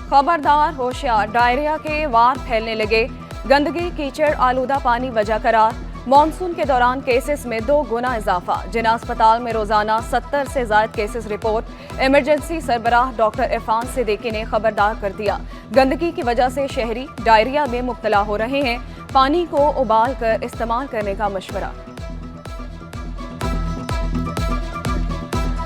खबरदार होशियार, डायरिया के वार फैलने लगे। गंदगी कीचड़ आलूदा पानी वजह करार। मानसून के दौरान केसेस में 2 गुना इजाफा। जिना अस्पताल में रोजाना 70 से ज्यादा केसेस रिपोर्ट। इमरजेंसी सरबराह डॉक्टर इरफान सिद्दीकी ने खबरदार कर दिया। गंदगी की वजह से शहरी डायरिया में मुब्तला हो रहे हैं। पानी को उबाल कर इस्तेमाल करने का मशवरा।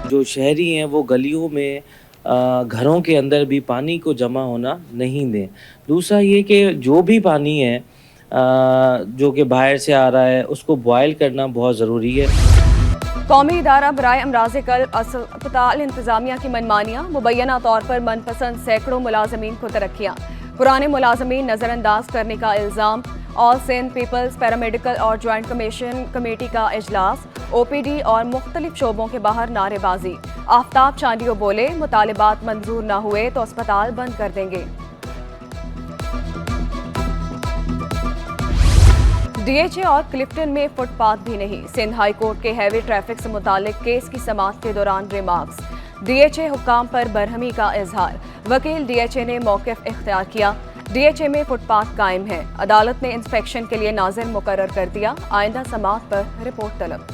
जो शहरी हैं वो गलियों में घरों के अंदर भी पानी को जमा होना नहीं दें। दूसरा ये कि जो भी पानी है जो कि बाहर से आ रहा है उसको बॉयल करना बहुत ज़रूरी है। कौमी इदारा बराए अमराज़ क़ल्ब अस्पताल इंतजामिया की मनमानियाँ। मुबैना तौर पर मनपसंद सैकड़ों मुलाजमीन को तरक्कियाँ। पुराने मुलाजमीन नज़रअंदाज करने का इल्ज़ाम। ऑल सिंध पीपल्स पैरामेडिकल और ज्वाइंट कमीशन कमेटी का इजलास। OPD और मुख्तलिफ शोबों के बाहर नारेबाजी। आफ्ताब चांडियो बोले, मुतालिबात मंजूर न हुए तो अस्पताल बंद कर देंगे। DHA और क्लिफ्टन में फुटपाथ भी नहीं। सिंध हाई कोर्ट के हैवी ट्रैफिक से मुतालिक केस की समाअत के दौरान रिमार्क्स। DHA हुक्काम पर बरहमी का इजहार। वकील DHA ने मौक़िफ़ इख्तियार किया। DHA में फुटपाथ कायम है। अदालत ने इंस्पेक्शन के लिए नाज़िर मुकर्रर कर दिया। आइंदा समाअत पर रिपोर्ट तलब।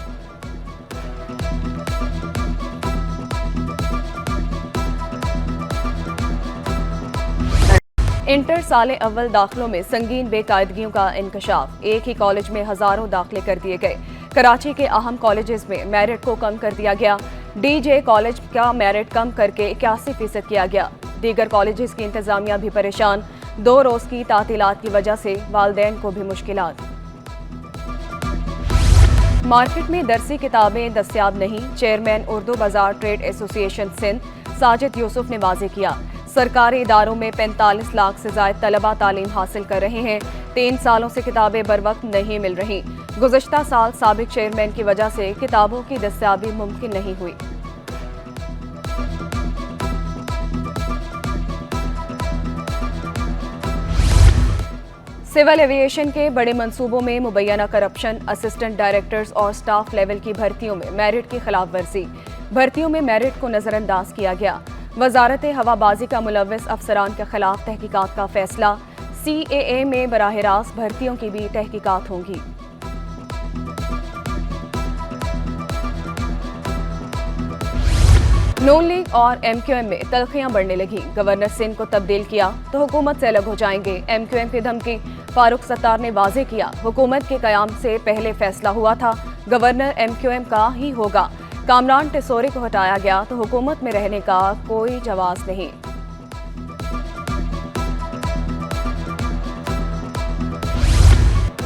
इंटर साले अव्वल दाखिलों में संगीन बेकायदगियों का इंकशाफ। एक ही कॉलेज में हजारों दाखिले कर दिए गए। कराची के अहम कॉलेजेस में मेरिट को कम कर दिया गया। DJ कॉलेज का मेरिट कम करके 81% किया गया। दीगर कॉलेजेस की इंतजामिया भी परेशान। 2 रोज की तातीलात की वजह से वालिदैन को भी मुश्किलात। मार्केट में दरसी किताबें दस्तयाब नहीं। चेयरमैन उर्दू बाजार ट्रेड एसोसिएशन सिंध साजिद यूसुफ ने वाज़ेह किया। सरकारी इदारों में 45 लाख से ज्यादा तलबा तालीम हासिल कर रहे हैं। 3 सालों से किताबें बर वक्त नहीं मिल रही। गुज़श्ता साल साबिक चेयरमैन की वजह से किताबों की दस्तयाबी मुमकिन नहीं हुई। सिविल एविएशन के बड़े मंसूबों में मुबैना करप्शन। असिस्टेंट डायरेक्टर्स और स्टाफ लेवल की भर्तियों में मेरिट की खिलाफ वर्जी। भर्तियों में मेरिट को नजरअंदाज किया गया। वजारत हवाबाजी का मुलव्वस अफसरान के खिलाफ तहकीकात का फैसला। CAA में बराह रास्त भर्तियों की भी तहकीकात होंगी। नून लीग और MQM में तल्खियां बढ़ने लगी। गवर्नर सिंध को तब्दील किया तो हुकूमत से अलग हो जाएंगे। MQM की धमकी। फारूक सत्तार ने वाज़ेह किया, हुकूमत के कयाम से पहले फैसला हुआ था गवर्नर MQM का ही होगा। कामरान टिसोरी को हटाया गया तो हुकूमत में रहने का कोई जवाब नहीं।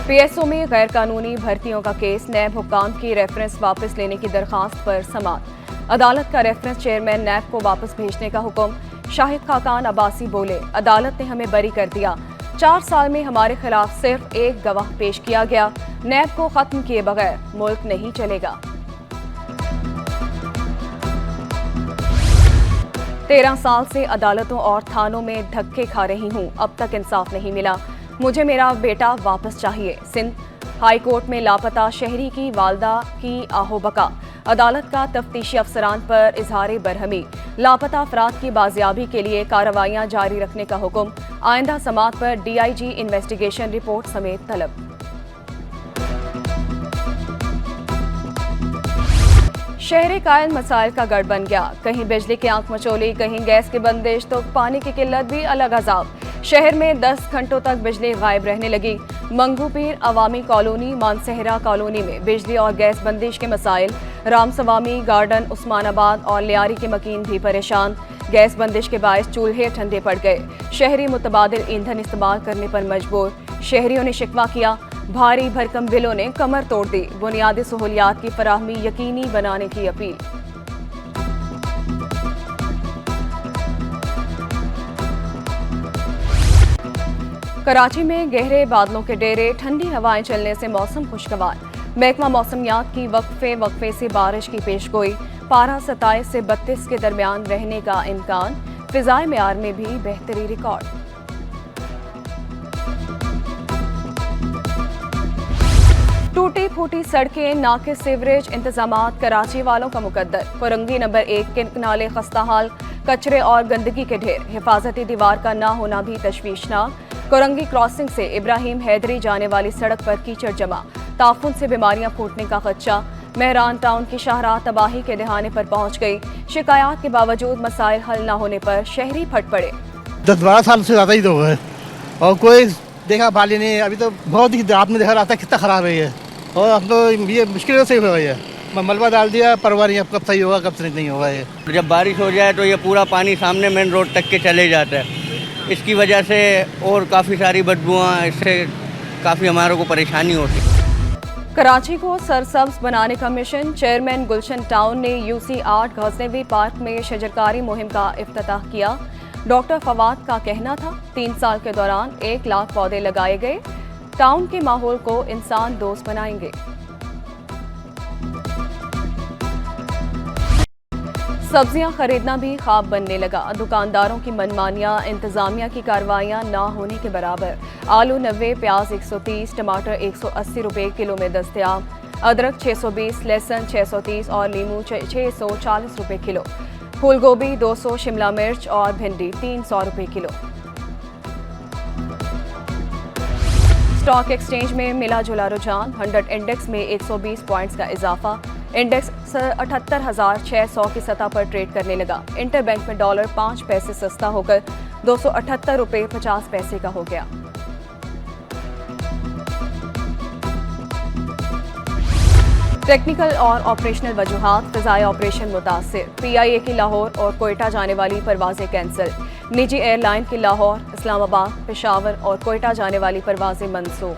PSO में गैर कानूनी भर्तियों का केस। नैब हुक्काम की रेफरेंस वापस लेने की दरखास्त पर समाअत। अदालत का रेफरेंस चेयरमैन नैब को वापस भेजने का हुक्म। शाहिद खाकान अब्बासी बोले, अदालत ने हमें बरी कर दिया। 4 साल में हमारे खिलाफ सिर्फ एक गवाह पेश किया गया। नैब को खत्म किए बगैर मुल्क नहीं चलेगा। 13 साल से अदालतों और थानों में धक्के खा रही हूँ, अब तक इंसाफ नहीं मिला। मुझे मेरा बेटा वापस चाहिए। सिंध हाई कोर्ट में लापता शहरी की वालदा की आहोबका। अदालत का तफ्तीशी अफसरान पर इजहार बरहमी। लापता अफराद की बाजियाबी के लिए कार्रवाइयां जारी रखने का हुक्म। आइंदा समाअत पर DIG इन्वेस्टिगेशन रिपोर्ट समेत तलब। शहर कायल मसाइल का गढ़ बन गया। कहीं बिजली की आंख मचोली, कहीं गैस की बंदिश तो पानी की किल्लत भी अलग अजाब। शहर में 10 घंटों तक बिजली गायब रहने लगी। मंगू पीर अवामी कॉलोनी, मानसहरा कॉलोनी में बिजली और गैस बंदिश के मसाइल। रामसवामी गार्डन, उस्मानाबाद और लियारी के मकीन भी परेशान। गैस बंदिश के बायस चूल्हे ठंडे पड़ गए। शहरी मुतबादिल ईंधन इस्तेमाल करने पर मजबूर। शहरियों ने शिकवा किया, भारी भरकम बिलों ने कमर तोड़ दी। बुनियादी सहूलियात की फराहमी यकीनी बनाने की अपील। कराची में गहरे बादलों के डेरे, ठंडी हवाएं चलने से मौसम खुशगवार। महकमा मौसमियात की वक्फे से बारिश की पेशगोई। पारा 27 से 32 के दरमियान रहने का इम्कान। फिजाए मेयार में भी बेहतरी रिकॉर्ड। टूटी फूटी सड़कें, नाके, सीवरेज इंतजामात कराची वालों का मुकद्दर। कोरंगी नंबर 1 के नाले खस्ताहाल, कचरे और गंदगी के ढेर। हिफाजती दीवार का ना होना भी तशवीशनाक। कोरंगी क्रॉसिंग से इब्राहिम हैदरी जाने वाली सड़क पर कीचड़ जमा, ताफून से बीमारियां फूटने का खदशा। मेहरान टाउन की शाहराह तबाही के दहाने पर पहुंच गई। शिकायत के बावजूद मसाइल हल न होने पर शहरी फट पड़े। 10-12 साल से ज़्यादा ही तो हुए और कोई देखा भाली नहीं। अभी तो बहुत ही आपने देखा रास्ता कितना ख़राब है ये, और अब तो ये मुश्किल से हो गई है। मलबा डाल दिया, परवाह नहीं अब कब सही होगा कब नहीं होगा। ये जब बारिश हो जाए तो ये पूरा पानी सामने मेन रोड तक के चले जाता है। इसकी वजह से और काफ़ी सारी बदबुआँ, इससे काफ़ी हमारे को परेशानी होती है। कराची को सरसब्ज बनाने का मिशन। चेयरमैन गुलशन टाउन ने यूसी 8 गजनवी पार्क में शजरकारी मुहिम का इफ्तिताह किया। डॉक्टर फवाद का कहना था 3 साल के दौरान 1 लाख पौधे लगाए गए। टाउन के माहौल को इंसान दोस्त बनाएंगे। सब्जियां खरीदना भी ख्वाब बनने लगा। दुकानदारों की मनमानियां, इंतजामिया की कार्रवाइयां ना होने के बराबर। आलू 90, प्याज 130, टमाटर 180 रुपए किलो में दस्तयाब। अदरक 620, लहसुन 630 और लीमू 640 रुपए किलो। फूल गोभी 200, शिमला मिर्च और भिंडी 300 रुपए किलो। स्टॉक एक्सचेंज में मिला जुला रुझान। 100 इंडेक्स में 120 पॉइंट्स का इजाफा। इंडेक्स 78,600 की सतह पर ट्रेड करने लगा। इंटरबैंक में डॉलर 5 पैसे सस्ता होकर 278 रुपए 50 पैसे का हो गया। टेक्निकल और ऑपरेशनल वजूहात। फ़िज़ाई ऑपरेशन मुतासिर। PIA की लाहौर और कोयटा जाने वाली परवाजें कैंसिल। निजी एयरलाइन की लाहौर, इस्लामाबाद, पेशावर और कोयटा जाने वाली परवाजें मनसूख।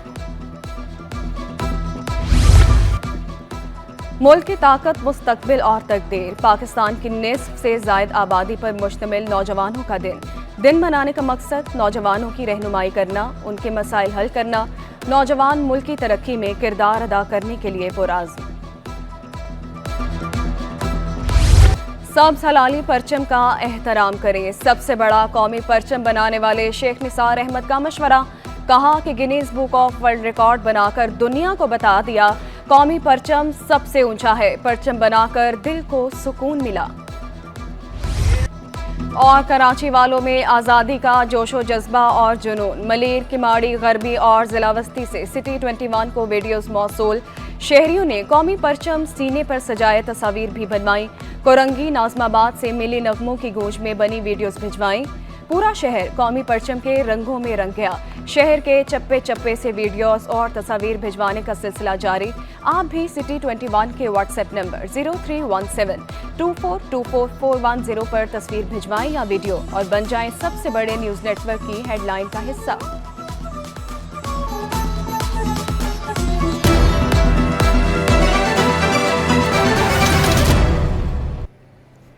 मुल्क की ताकत, मुस्तकबिल और तकदीर। पाकिस्तान की निस्फ से ज़ायद आबादी पर मुश्तमिल नौजवानों का दिन मनाने का मकसद नौजवानों की रहनुमाई करना, उनके मसाइल हल करना। नौजवान मुल्क की तरक्की में किरदार अदा करने के लिए पुरआज़्म। सब्ज़ हलाली परचम का एहतराम करें। सबसे बड़ा कौमी परचम बनाने वाले शेख निसार अहमद का मशवरा। कहा कि Guinness book of world record बनाकर दुनिया को बता दिया कौमी परचम सबसे ऊंचा है। परचम बनाकर दिल को सुकून मिला। और कराची वालों में आज़ादी का जोशो जज्बा और जुनून। मलीर, किमाड़ी, गरबी और जिला वस्ती से सिटी 21 को वीडियोस मौसूल। शहरियों ने कौमी परचम सीने पर सजाए तस्वीर भी बनवाई। कोरंगी, नाज़माबाद से मिली नगमों की गूंज में बनी वीडियोस भिजवाई। पूरा शहर कौमी परचम के रंगों में रंग गया। शहर के चप्पे चप्पे से वीडियोस और तस्वीर भिजवाने का सिलसिला जारी। आप भी सिटी 21 के व्हाट्सएप नंबर 031724244110 पर तस्वीर भिजवाएं या वीडियो और बन जाएं सबसे बड़े न्यूज़ नेटवर्क की हेडलाइन का हिस्सा।